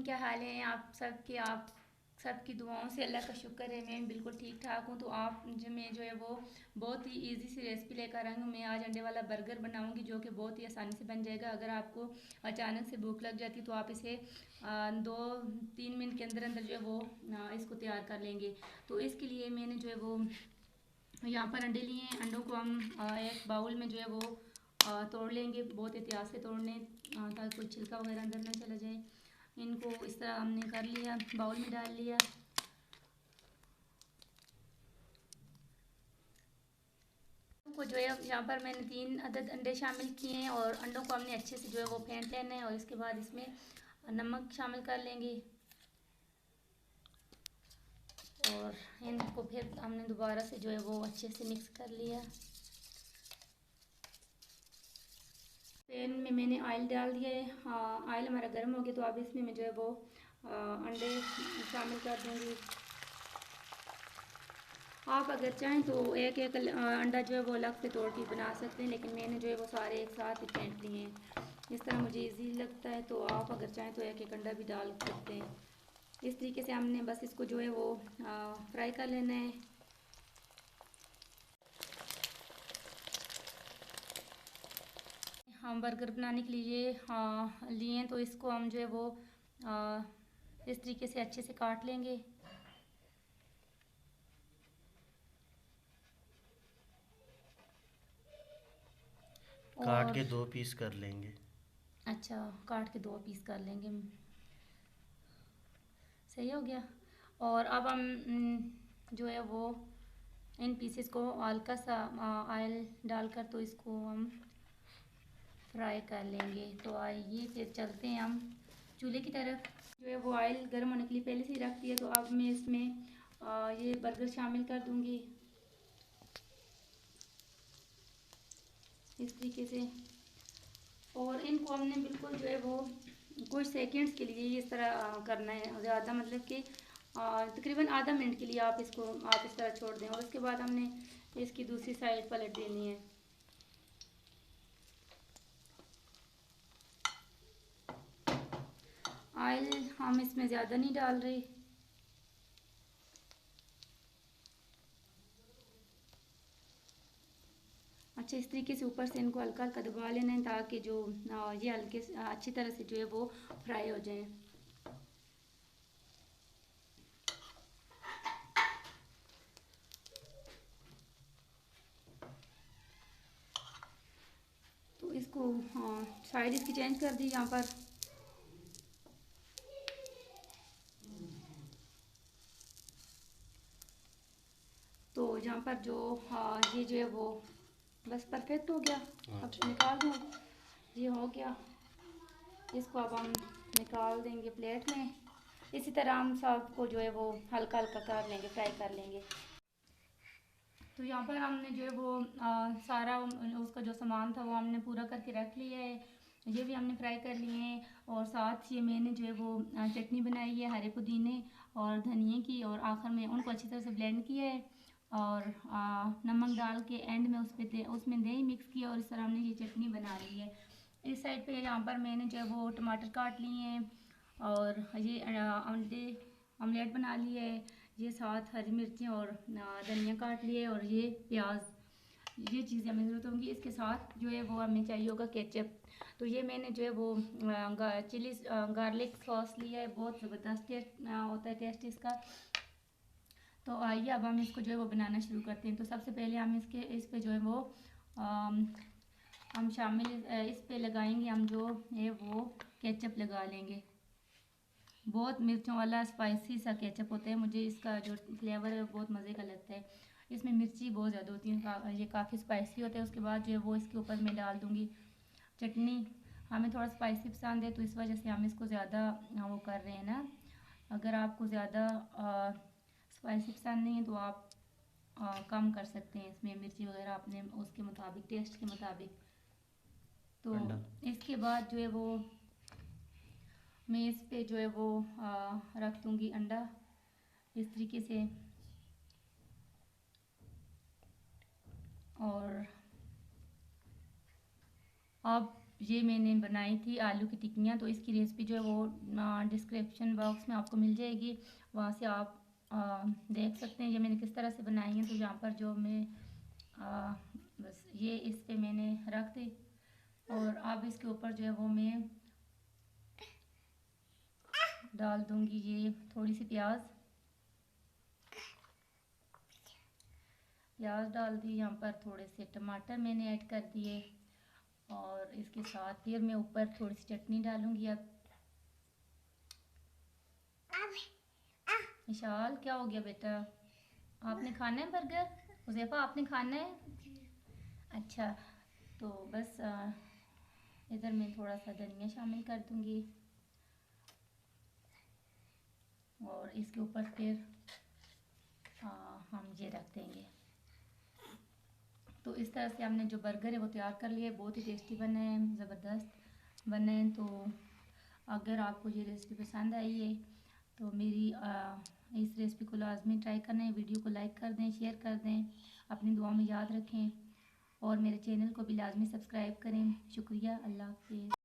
क्या हाल है आप सबके। आप सबकी दुआओं से अल्लाह का शुक्र है मैं बिल्कुल ठीक ठाक हूँ। तो आप जो मैं जो है वो बहुत ही इजी सी रेसिपी लेकर आई हूँ। मैं आज अंडे वाला बर्गर बनाऊँगी जो कि बहुत ही आसानी से बन जाएगा। अगर आपको अचानक से भूख लग जाती तो आप इसे 2-3 मिनट के अंदर अंदर जो है वो इसको तैयार कर लेंगे। तो इसके लिए मैंने जो है वो यहाँ पर अंडे लिए हैं। अंडों को हम एक बाउल में जो है वो तोड़ लेंगे। बहुत एहतियात से तोड़ने ताकि कोई छिलका वगैरह अंदर ना चला जाए। इनको इस तरह हमने कर लिया, बाउल में डाल लिया। को जो है यहाँ पर मैंने 3 अदद अंडे शामिल किए हैं और अंडों को हमने अच्छे से जो है वो फेंट लेना है और इसके बाद इसमें नमक शामिल कर लेंगे और इनको फिर हमने दोबारा से जो है वो अच्छे से मिक्स कर लिया। पैन में मैंने ऑयल डाल दिया है। हाँ, ऑयल हमारा गर्म हो गया तो अब इसमें मैं जो है वो अंडे शामिल कर दूँगी। आप अगर चाहें तो एक एक अंडा जो है वो अलग से तोड़ के बना सकते हैं, लेकिन मैंने जो है वो सारे एक साथ ही फेंट लिए हैं। इस तरह मुझे इजी लगता है। तो आप अगर चाहें तो एक एक अंडा भी डाल सकते हैं। इस तरीके से हमने बस इसको जो है वो फ्राई कर लेना है। हम बर्गर बनाने के लिए लिए तो इसको हम जो है वो इस तरीके से अच्छे से काट लेंगे। काट और के 2 पीस कर लेंगे। अच्छा, काट के 2 पीस कर लेंगे। सही हो गया। और अब हम जो है वो इन पीसेस को हल्का सा ऑयल डालकर तो इसको हम फ्राई कर लेंगे। तो आइए फिर चलते हैं हम चूल्हे की तरफ। जो है वो ऑयल गर्म होने के लिए पहले से ही रख दिया। तो अब मैं इसमें ये बर्गर शामिल कर दूंगी इस तरीके से। और इनको हमने बिल्कुल जो है वो कुछ सेकंड्स के लिए इस तरह करना है। ज़्यादा मतलब कि तकरीबन आधा मिनट के लिए आप इसको इस तरह छोड़ दें और उसके बाद हमने इसकी दूसरी साइड पलट देनी है। ऑयल हम इसमें ज़्यादा नहीं डाल रहे। अच्छा, इस तरीके से ऊपर से इनको हल्का हल्का दबा लेना है ताकि जो ये हल्के अच्छी तरह से जो है वो फ्राई हो जाए। तो इसको साइड इसकी चेंज कर दी यहाँ पर। तो यहाँ पर जो ये जो है वो बस परफेक्ट हो गया। अब अच्छा। निकाल दूँ। ये हो गया। इसको अब हम निकाल देंगे प्लेट में। इसी तरह हम सबको जो है वो हल्का हल्का कर लेंगे, फ्राई कर लेंगे। तो यहाँ पर हमने जो है वो सारा उसका जो सामान था वो हमने पूरा करके रख लिया है। ये भी हमने फ्राई कर लिए हैं और साथ ये मैंने जो है वो चटनी बनाई है हरे पुदीने और धनिए की और आखिर में उनको अच्छी तरह से ब्लेंड किया है और नमक डाल के एंड में उसमें दही मिक्स किया और इस तरह हमने ये चटनी बना ली है। इस साइड पे यहाँ पर मैंने जो है वो टमाटर काट लिए हैं और ये अंडे ऑमलेट बना लिए है। ये साथ हरी मिर्चें और धनिया काट लिए और ये प्याज। ये चीज़ें हमें ज़रूरत होंगी। इसके साथ जो है वो हमें चाहिए होगा केचप। तो ये मैंने जो है वो चिली गार्लिक सॉस लिया है। बहुत ज़बरदस्त टेस्ट होता है टेस्ट इसका। तो आइए अब हम इसको जो है वो बनाना शुरू करते हैं। तो सबसे पहले हम इस पे जो है वो हम शामिल इस पे लगाएंगे। हम जो है वो केचप लगा लेंगे। बहुत मिर्चों वाला स्पाइसी सा केचप होता है। मुझे इसका जो फ्लेवर है बहुत मज़े का लगता है। इसमें मिर्ची बहुत ज़्यादा होती है, ये काफ़ी स्पाइसी होता है। उसके बाद जो है वो इसके ऊपर मैं डाल दूँगी चटनी। हमें थोड़ा स्पाइसी पसंद है तो इस वजह से हम इसको ज़्यादा वो कर रहे हैं ना। अगर आपको ज़्यादा स्पाइसी पसंद नहीं है तो आप कम कर सकते हैं इसमें मिर्ची वगैरह अपने उसके मुताबिक, टेस्ट के मुताबिक। तो अंडा। इसके बाद जो है वो मैं इस पे जो है वो रख दूँगी अंडा इस तरीके से। और अब ये मैंने बनाई थी आलू की टिक्कियाँ। तो इसकी रेसिपी जो है वो डिस्क्रिप्शन बॉक्स में आपको मिल जाएगी, वहाँ से आप देख सकते हैं ये मैंने किस तरह से बनाई है। तो यहाँ पर जो मैं बस ये इस पे मैंने रख दी, और अब इसके ऊपर जो है वो मैं डाल दूँगी ये थोड़ी सी प्याज डाल दी। यहाँ पर थोड़े से टमाटर मैंने ऐड कर दिए, और इसके साथ फिर मैं ऊपर थोड़ी सी चटनी डालूँगी। अब विशाल क्या हो गया बेटा, आपने खाना है बर्गर? हुज़ैफा आपने खाना है? अच्छा, तो बस इधर मैं थोड़ा सा धनिया शामिल कर दूँगी, और इसके ऊपर फिर हम ये रख देंगे। तो इस तरह से हमने जो बर्गर है वो तैयार कर लिया है। बहुत ही टेस्टी बने हैं, ज़बरदस्त बने हैं। तो अगर आपको ये रेसिपी पसंद आई है तो मेरी इस रेसिपी को लाजमी ट्राई करना है। वीडियो को लाइक कर दें, शेयर कर दें, अपनी दुआ में याद रखें, और मेरे चैनल को भी लाजमी सब्सक्राइब करें। शुक्रिया, अल्लाह हाफ़िज़।